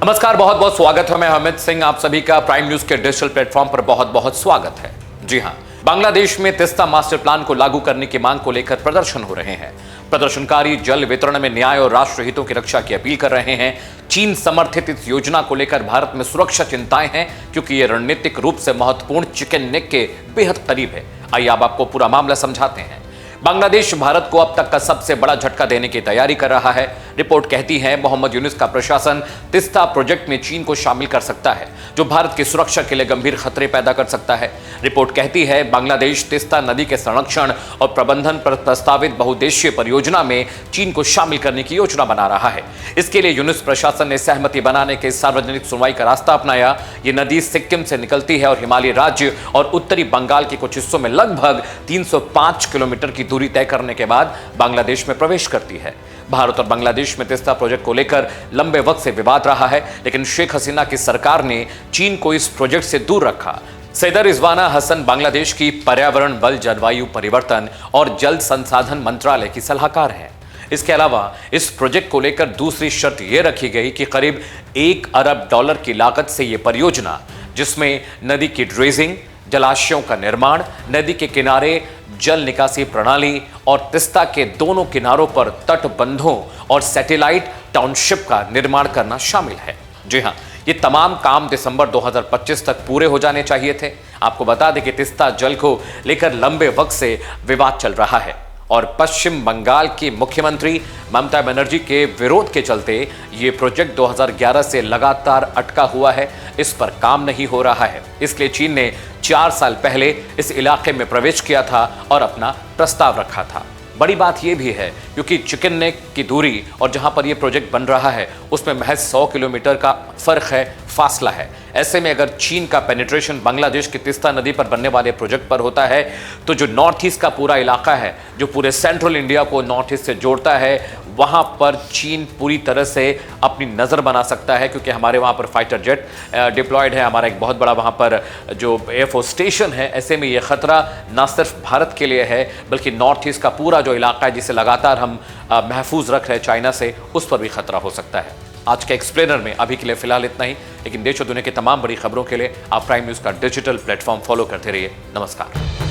नमस्कार, बहुत बहुत स्वागत है। मैं अमित सिंह, आप सभी का प्राइम न्यूज के डिजिटल प्लेटफॉर्म पर बहुत बहुत स्वागत है। जी हां, बांग्लादेश में तीस्ता मास्टर प्लान को लागू करने की मांग को लेकर प्रदर्शन हो रहे हैं। प्रदर्शनकारी जल वितरण में न्याय और राष्ट्र हितों की रक्षा की अपील कर रहे हैं। चीन समर्थित इस योजना को लेकर भारत में सुरक्षा चिंताएं हैं, क्योंकि यह रणनीतिक रूप से महत्वपूर्ण चिकन नेक के बेहद करीब है। आइए अब आपको पूरा मामला समझाते हैं। बांग्लादेश भारत को अब तक का सबसे बड़ा झटका देने की तैयारी कर रहा है। रिपोर्ट कहती है मोहम्मद यूनुस का प्रशासन तीस्ता प्रोजेक्ट में चीन को शामिल कर सकता है, जो भारत की सुरक्षा के लिए गंभीर खतरे पैदा कर सकता है। रिपोर्ट कहती है बांग्लादेश तीस्ता नदी के संरक्षण और प्रबंधन पर प्रस्तावित बहुउद्देशीय परियोजना में चीन को शामिल करने की योजना बना रहा है। इसके लिए यूनुस प्रशासन ने सहमति बनाने के सार्वजनिक सुनवाई का रास्ता अपनाया। ये नदी सिक्किम से निकलती है और हिमालयी राज्य और उत्तरी बंगाल के कुछ हिस्सों में लगभग 305 किलोमीटर की दूरी तय करने के बाद बांग्लादेश में प्रवेश करती है। भारत और बांग्लादेश में तीस्ता प्रोजेक्ट को लेकर लंबे वक्त से विवाद रहा है, लेकिन शेख हसीना की सरकार ने चीन को इस प्रोजेक्ट से दूर रखा। सैयदा रिजवाना हसन बांग्लादेश की पर्यावरण, बल, जलवायु परिवर्तन और जल संसाधन मंत्रालय की सलाहकार हैं। इसके अलावा इस प्रोजेक्ट को लेकर दूसरी शर्त यह रखी गई कि करीब $1 अरब की लागत से यह परियोजना, जिसमें नदी की ड्रेजिंग, जलाशयों का निर्माण, नदी के किनारे जल निकासी प्रणाली और तीस्ता के दोनों किनारों पर तटबंधों और सैटेलाइट टाउनशिप का निर्माण करना शामिल है। जी हां, ये तमाम काम दिसंबर 2025 तक पूरे हो जाने चाहिए थे। आपको बता दें कि तीस्ता जल को लेकर लंबे वक्त से विवाद चल रहा है और पश्चिम बंगाल की मुख्यमंत्री ममता बनर्जी के विरोध के चलते ये प्रोजेक्ट 2011 से लगातार अटका हुआ है। इस पर काम नहीं हो रहा है, इसलिए चीन ने 4 साल पहले इस इलाके में प्रवेश किया था और अपना प्रस्ताव रखा था। बड़ी बात यह भी है क्योंकि चिकन नेक की दूरी और जहां पर यह प्रोजेक्ट बन रहा है उसमें महज 100 किलोमीटर का फर्क है, फासला है। ऐसे में अगर चीन का पेनिट्रेशन बांग्लादेश की तीस्ता नदी पर बनने वाले प्रोजेक्ट पर होता है तो जो नॉर्थ ईस्ट का पूरा इलाका है, जो पूरे सेंट्रल इंडिया को नॉर्थ ईस्ट से जोड़ता है, वहां पर चीन पूरी तरह से अपनी नज़र बना सकता है, क्योंकि हमारे वहां पर फाइटर जेट डिप्लॉयड है, हमारा एक बहुत बड़ा वहां पर जो एयरफोर्स स्टेशन है। ऐसे में यह खतरा ना सिर्फ भारत के लिए है बल्कि नॉर्थ ईस्ट का पूरा जो इलाका है जिसे लगातार हम महफूज रख रहे हैं चाइना से, उस पर भी खतरा हो सकता है। आज के एक्सप्लेनर में अभी के लिए फिलहाल इतना ही, लेकिन देश और दुनिया की तमाम बड़ी खबरों के लिए आप प्राइम न्यूज़ का डिजिटल प्लेटफॉर्म फॉलो करते रहिए। नमस्कार।